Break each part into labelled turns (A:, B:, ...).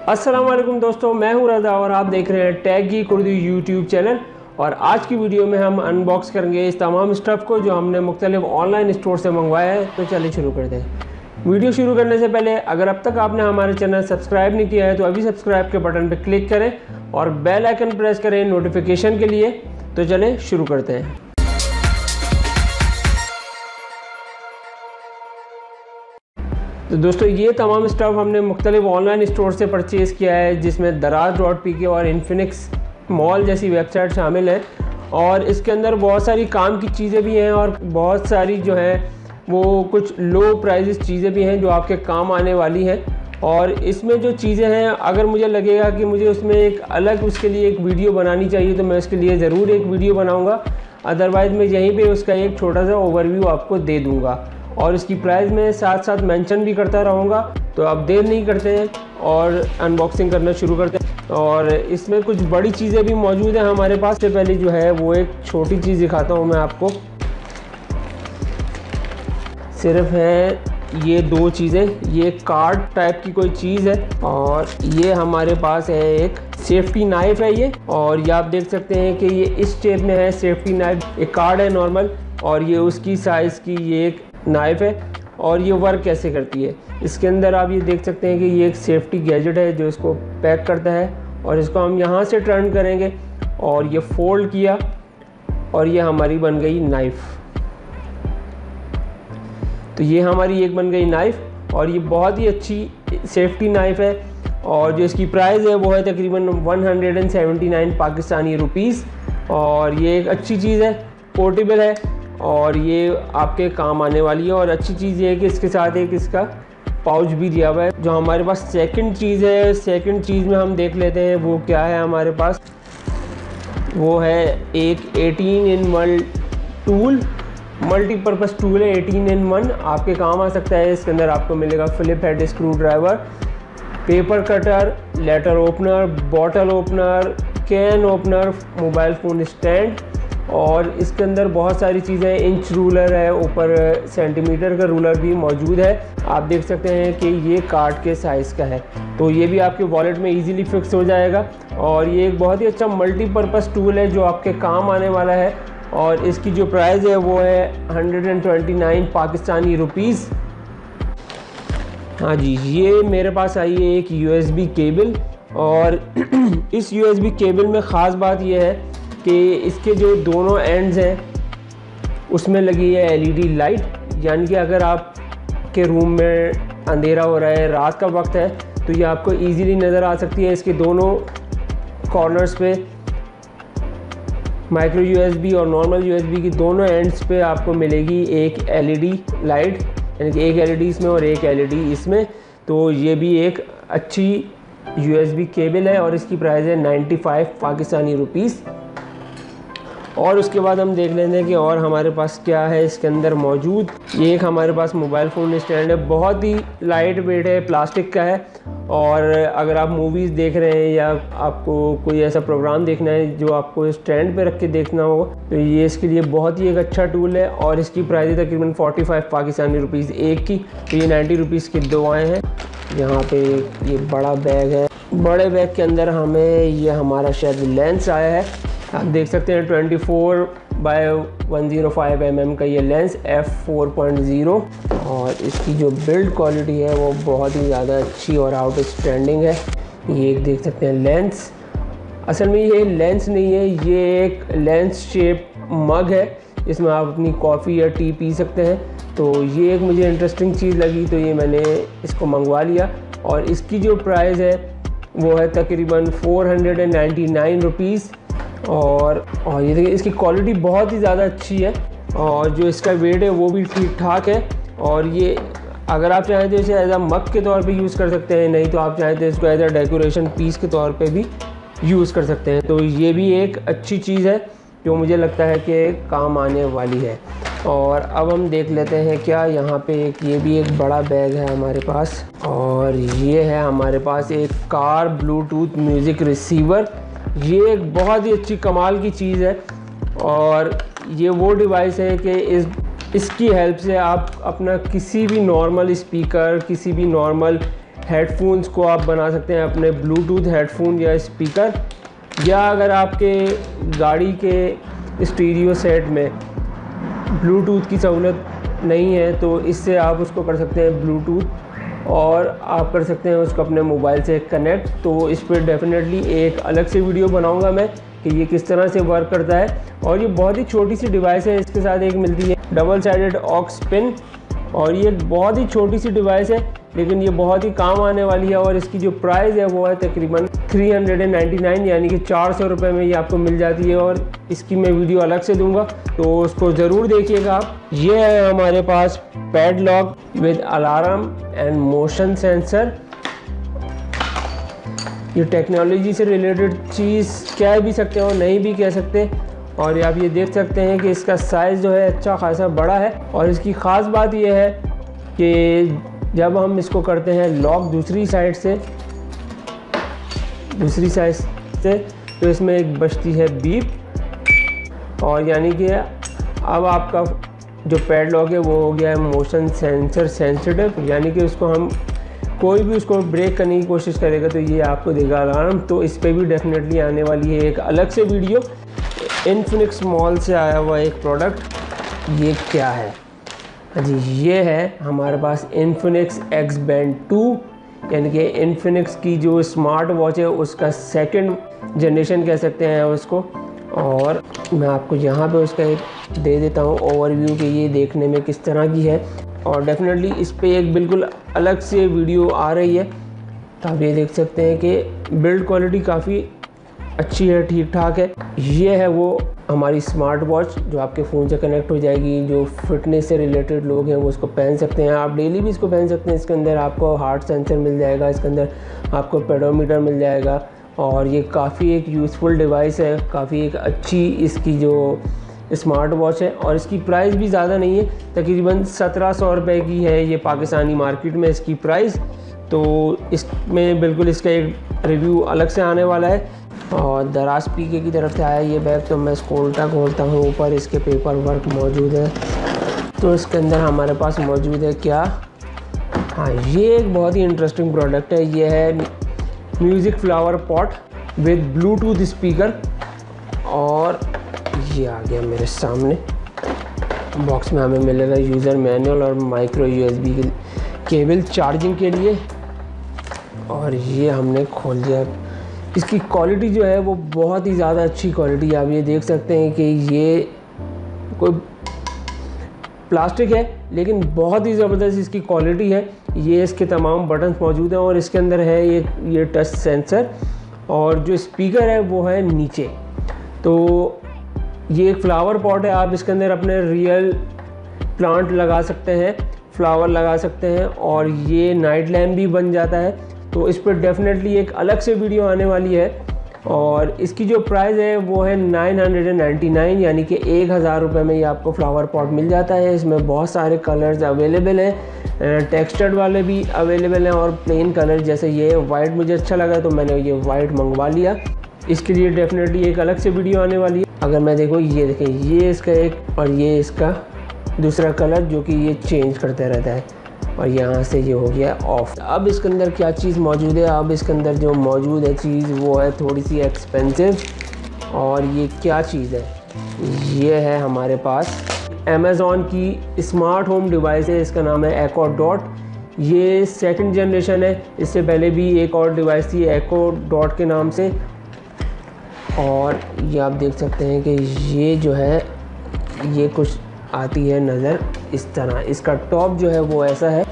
A: अस्सलाम वालेकुम दोस्तों, मैं हूं रज़ा और आप देख रहे हैं tech geek Urdu YouTube channel. और आज की वीडियो में हम अनबॉक्स करेंगे इस तमाम स्टफ़ को जो हमने मुख्तलिफ ऑनलाइन स्टोर से मंगवाया है। तो चलिए शुरू करते हैं। वीडियो शुरू करने से पहले अगर अब तक आपने हमारे चैनल सब्सक्राइब नहीं किया है तो अभी सब्सक्राइब के बटन पर क्लिक करें और बेल आइकन प्रेस करें नोटिफिकेशन के लिए। तो चलें शुरू करते हैं। तो दोस्तों ये तमाम स्टफ़ हमने मुख्तलिफ ऑनलाइन स्टोर से परचेज़ किया है, जिसमें दराज.pk और इन्फिनिक्स मॉल जैसी वेबसाइट शामिल है। और इसके अंदर बहुत सारी काम की चीज़ें भी हैं और बहुत सारी जो हैं वो कुछ लो प्राइजेस चीज़ें भी हैं जो आपके काम आने वाली हैं। और इसमें जो चीज़ें हैं, अगर मुझे लगेगा कि मुझे उसमें एक अलग उसके लिए एक वीडियो बनानी चाहिए तो मैं उसके लिए ज़रूर एक वीडियो बनाऊँगा। अदरवाइज़ मैं यहीं पर उसका एक छोटा सा ओवरव्यू आपको दे दूँगा और इसकी प्राइस में साथ साथ मेंशन भी करता रहूँगा। तो अब देर नहीं करते हैं और अनबॉक्सिंग करना शुरू करते हैं। और इसमें कुछ बड़ी चीज़ें भी मौजूद हैं हमारे पास। से पहले जो है वो एक छोटी चीज़ दिखाता हूँ मैं आपको। सिर्फ है ये दो चीज़ें, ये कार्ड टाइप की कोई चीज़ है और ये हमारे पास है एक सेफ्टी नाइफ़ है ये। और ये आप देख सकते हैं कि ये इस शेप में है सेफ्टी नाइफ़। एक कार्ड है नॉर्मल और ये उसकी साइज़ की ये एक नाइफ़ है। और ये वर्क कैसे करती है, इसके अंदर आप ये देख सकते हैं कि ये एक सेफ्टी गैजेट है जो इसको पैक करता है। और इसको हम यहाँ से टर्न करेंगे और ये फोल्ड किया और ये हमारी बन गई नाइफ़। तो ये हमारी एक बन गई नाइफ़ और ये बहुत ही अच्छी सेफ्टी नाइफ़ है। और जो इसकी प्राइस है वो है तकरीबन 179 पाकिस्तानी रुपीस। और ये एक अच्छी चीज़ है, पोर्टेबल है और ये आपके काम आने वाली है। और अच्छी चीज़ ये है कि इसके साथ एक इसका पाउच भी दिया हुआ है। जो हमारे पास सेकंड चीज़ है, सेकंड चीज़ में हम देख लेते हैं वो क्या है हमारे पास। वो है एक 18-in-1 टूल, मल्टीपर्पज़ टूल है। 18-in-1 आपके काम आ सकता है। इसके अंदर आपको मिलेगा flip head screwdriver, paper cutter, letter opener, bottle opener, can opener, mobile phone stand. और इसके अंदर बहुत सारी चीज़ें, इंच रूलर है, ऊपर सेंटीमीटर का रूलर भी मौजूद है। आप देख सकते हैं कि ये कार्ड के साइज़ का है, तो ये भी आपके वॉलेट में इजीली फिक्स हो जाएगा। और ये एक बहुत ही अच्छा मल्टीपर्पज़ टूल है जो आपके काम आने वाला है। और इसकी जो प्राइस है वो है 129 पाकिस्तानी रुपीस। हाँ जी, ये मेरे पास आई है एक USB केबल। और इस USB केबल में ख़ास बात यह है कि इसके जो दोनों एंड्स हैं उसमें लगी है LED लाइट। यानी कि अगर आप के रूम में अंधेरा हो रहा है, रात का वक्त है, तो ये आपको इजीली नज़र आ सकती है। इसके दोनों कॉर्नर्स पे माइक्रो USB और नॉर्मल USB की दोनों एंड्स पे आपको मिलेगी एक LED लाइट, यानी कि एक LED इसमें और एक LED इसमें। तो ये भी एक अच्छी USB केबल है और इसकी प्राइस है 95 पाकिस्तानी रुपीस। और उसके बाद हम देख लेते हैं कि और हमारे पास क्या है इसके अंदर मौजूद। ये एक हमारे पास मोबाइल फ़ोन स्टैंड है, बहुत ही लाइट वेट है, प्लास्टिक का है। और अगर आप मूवीज़ देख रहे हैं या आपको कोई ऐसा प्रोग्राम देखना है जो आपको स्टैंड पे रख के देखना हो तो ये इसके लिए बहुत ही एक अच्छा टूल है। और इसकी प्राइस है तकरीबन 45 पाकिस्तानी रुपीज़ एक की। तो ये 90 रुपीज़ की दो आए हैं। यहाँ पे ये बड़ा बैग है, बड़े बैग के अंदर हमें ये हमारा शायद लेंस आया है। आप देख सकते हैं 24x105 mm का ये लेंस f4.0। और इसकी जो बिल्ड क्वालिटी है वो बहुत ही ज़्यादा अच्छी और आउटस्टैंडिंग है। ये एक देख सकते हैं लेंस, असल में ये लेंस नहीं है, ये एक लेंस शेप मग है, इसमें आप अपनी कॉफ़ी या टी पी सकते हैं। तो ये एक मुझे इंटरेस्टिंग चीज़ लगी तो ये मैंने इसको मंगवा लिया। और इसकी जो प्राइस है वो है तकरीबन 499 रुपीज़। और ये देखिए इसकी क्वालिटी बहुत ही ज़्यादा अच्छी है और जो इसका वेट है वो भी ठीक ठाक है। और ये अगर आप चाहें तो इसे एज अ मग के तौर पे यूज़ कर सकते हैं, नहीं तो आप चाहें तो इसको एज अ डेकोरेशन पीस के तौर पे भी यूज़ कर सकते हैं। तो ये भी एक अच्छी चीज़ है जो मुझे लगता है कि काम आने वाली है। और अब हम देख लेते हैं क्या यहाँ पे ये भी एक बड़ा बैग है हमारे पास। और ये है हमारे पास एक कार ब्लूटूथ म्यूज़िक रिसीवर। ये एक बहुत ही अच्छी कमाल की चीज़ है और ये वो डिवाइस है कि इसकी हेल्प से आप अपना किसी भी नॉर्मल स्पीकर, किसी भी नॉर्मल हेडफोन्स को आप बना सकते हैं अपने ब्लूटूथ हेडफोन या स्पीकर, या अगर आपके गाड़ी के स्टीरियो सेट में ब्लूटूथ की सहूलत नहीं है तो इससे आप उसको कर सकते हैं ब्लूटूथ, और आप कर सकते हैं उसको अपने मोबाइल से कनेक्ट। तो इस पर डेफिनेटली एक अलग से वीडियो बनाऊंगा मैं कि ये किस तरह से वर्क करता है। और ये बहुत ही छोटी सी डिवाइस है, इसके साथ एक मिलती है डबल साइडेड ऑक्स पिन, और ये बहुत ही छोटी सी डिवाइस है लेकिन ये बहुत ही काम आने वाली है। और इसकी जो प्राइस है वो है तकरीबन 399, यानी कि 400 रुपये में ये आपको मिल जाती है, और इसकी मैं वीडियो अलग से दूंगा तो उसको ज़रूर देखिएगा आप। ये है हमारे पास padlock with alarm and motion sensor. ये टेक्नोलॉजी से रिलेटेड चीज़ कह भी सकते हो, नहीं भी कह सकते। और आप ये देख सकते हैं कि इसका साइज़ जो है अच्छा खासा बड़ा है, और इसकी ख़ास बात यह है कि जब हम इसको करते हैं लॉक दूसरी साइड से तो इसमें एक बजती है बीप, और यानी कि अब आपका जो पैडलॉक है वो हो गया है मोशन सेंसर सेंसिटिव, यानी कि उसको हम कोई भी उसको ब्रेक करने की कोशिश करेगा तो ये आपको देगा अलार्म। तो इस पर भी डेफिनेटली आने वाली है एक अलग से वीडियो। इन्फिनिक्स मॉल से आया हुआ एक प्रोडक्ट, ये क्या है जी, ये है हमारे पास इन्फिनिक्स X Band 2, यानी कि इन्फिनिक्स की जो स्मार्ट वॉच है उसका सेकंड जनरेशन कह सकते हैं उसको। और मैं आपको यहाँ पे उसका एक दे देता हूँ ओवरव्यू कि ये देखने में किस तरह की है, और डेफिनेटली इस पे एक बिल्कुल अलग से वीडियो आ रही है। तो आप ये देख सकते हैं कि बिल्ड क्वालिटी काफ़ी अच्छी है, ठीक ठाक है। ये है वो हमारी स्मार्ट वॉच जो आपके फ़ोन से कनेक्ट हो जाएगी। जो फिटनेस से रिलेटेड लोग हैं वो इसको पहन सकते हैं, आप डेली भी इसको पहन सकते हैं। इसके अंदर आपको हार्ट सेंसर मिल जाएगा, इसके अंदर आपको पेडोमीटर मिल जाएगा, और ये काफ़ी एक यूज़फुल डिवाइस है, काफ़ी एक अच्छी इसकी जो स्मार्ट वॉच है। और इसकी प्राइस भी ज़्यादा नहीं है, तकरीबन 1700 रुपये की है ये पाकिस्तानी मार्केट में इसकी प्राइस। तो इसमें बिल्कुल इसका एक रिव्यू अलग से आने वाला है। और दराज पीके की तरफ से आया ये बैग, तो मैं इसको उल्टा खोलता हूँ, ऊपर इसके पेपर वर्क मौजूद है। तो इसके अंदर हमारे पास मौजूद है क्या, हाँ, ये एक बहुत ही इंटरेस्टिंग प्रोडक्ट है। ये है music flower pot with Bluetooth speaker, और ये आ गया मेरे सामने। बॉक्स में हमें मिलेगा यूज़र मैनुअल और माइक्रो USB की केबल चार्जिंग के लिए, और ये हमने खोल दिया। इसकी क्वालिटी जो है वो बहुत ही ज़्यादा अच्छी क्वालिटी है। आप ये देख सकते हैं कि ये कोई प्लास्टिक है लेकिन बहुत ही ज़बरदस्त इसकी क्वालिटी है। ये इसके तमाम बटन्स मौजूद हैं, और इसके अंदर है ये टच सेंसर, और जो स्पीकर है वो है नीचे। तो ये एक फ्लावर पॉट है, आप इसके अंदर अपने रियल प्लांट लगा सकते हैं, फ्लावर लगा सकते हैं, और ये नाइट लैम्प भी बन जाता है। तो इस पर डेफिनेटली एक अलग से वीडियो आने वाली है, और इसकी जो प्राइस है वो है 999, यानी कि 1000 रुपये में ये आपको फ्लावर पॉट मिल जाता है। इसमें बहुत सारे कलर्स अवेलेबल हैं, टेक्सचर्ड वाले भी अवेलेबल हैं और प्लेन कलर, जैसे ये वाइट मुझे अच्छा लगा तो मैंने ये वाइट मंगवा लिया। इसके लिए डेफिनेटली एक अलग से वीडियो आने वाली है। अगर मैं देखो, ये देखें, ये इसका एक और ये इसका दूसरा कलर जो कि ये चेंज करता रहता है, और यहाँ से ये हो गया ऑफ। अब इसके अंदर क्या चीज़ मौजूद है, अब इसके अंदर जो मौजूद है चीज़ वो है थोड़ी सी एक्सपेंसिव। और ये क्या चीज़ है, ये है हमारे पास अमेज़ॉन की स्मार्ट होम डिवाइस है, इसका नाम है एको डॉट। ये सेकंड जनरेशन है, इससे पहले भी एक और डिवाइस थी एको डॉट के नाम से। और ये आप देख सकते हैं कि ये जो है ये कुछ आती है नज़र इस तरह। इसका टॉप जो है वो ऐसा है,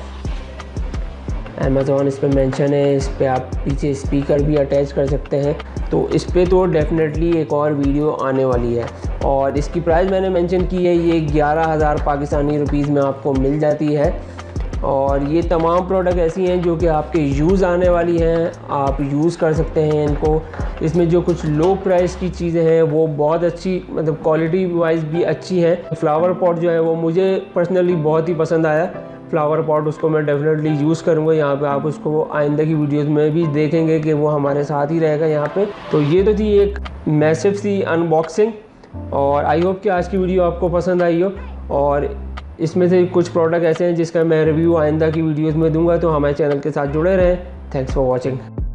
A: अमेज़ॉन इस पर मेंशन है, इस पर आप पीछे स्पीकर भी अटैच कर सकते हैं। तो इस पर तो डेफिनेटली एक और वीडियो आने वाली है। और इसकी प्राइस मैंने मेंशन की है, ये 11,000 पाकिस्तानी रुपीज़ में आपको मिल जाती है। और ये तमाम प्रोडक्ट ऐसी हैं जो कि आपके यूज़ आने वाली हैं, आप यूज़ कर सकते हैं इनको। इसमें जो कुछ लो प्राइस की चीज़ें हैं वो बहुत अच्छी, मतलब क्वालिटी वाइज भी अच्छी है। फ्लावर पॉट जो है वो मुझे पर्सनली बहुत ही पसंद आया। फ्लावर पॉट उसको मैं डेफिनेटली यूज़ करूँगा। यहाँ पे आप उसको आइंदा की वीडियोज़ में भी देखेंगे कि वो हमारे साथ ही रहेगा यहाँ पे। तो ये तो थी एक मैसिव सी अनबॉक्सिंग, और आई होप कि आज की वीडियो आपको पसंद आई हो। और इसमें से कुछ प्रोडक्ट ऐसे हैं जिसका मैं रिव्यू आइंदा की वीडियोज़ में दूंगा, तो हमारे चैनल के साथ जुड़े रहें। Thanks for watching.